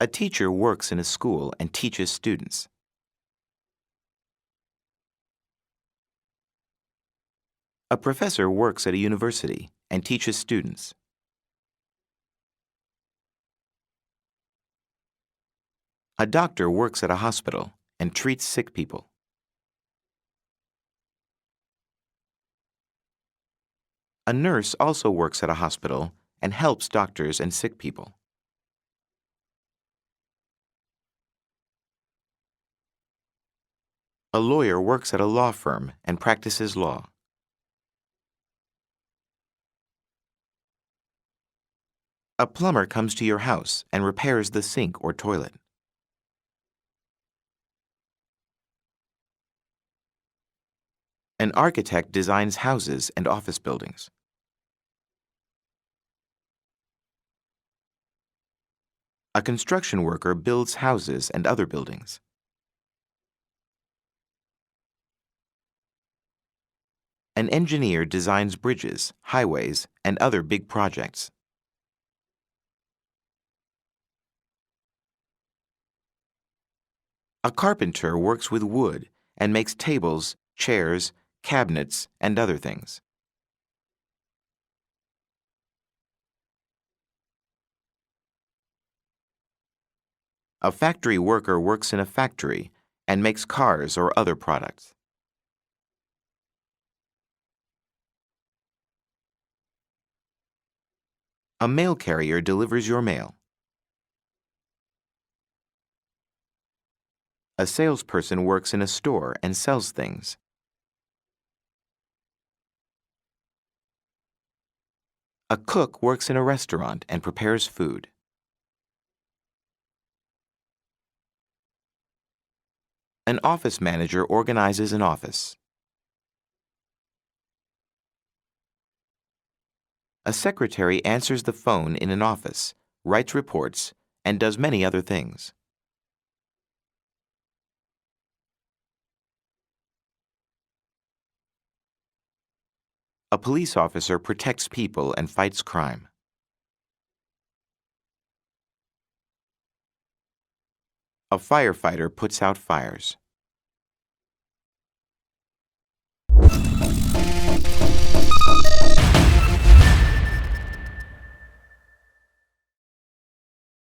A teacher works in a school and teaches students. A professor works at a university and teaches students. A doctor works at a hospital and treats sick people. A nurse also works at a hospital and helps doctors and sick people. A lawyer works at a law firm and practices law. A plumber comes to your house and repairs the sink or toilet. An architect designs houses and office buildings. A construction worker builds houses and other buildings. An engineer designs bridges, highways, and other big projects. A carpenter works with wood and makes tables, chairs, cabinets, and other things. A factory worker works in a factory and makes cars or other products. A mail carrier delivers your mail. A salesperson works in a store and sells things. A cook works in a restaurant and prepares food. An office manager organizes an office. A secretary answers the phone in an office, writes reports, and does many other things. A police officer protects people and fights crime. A firefighter puts out fires.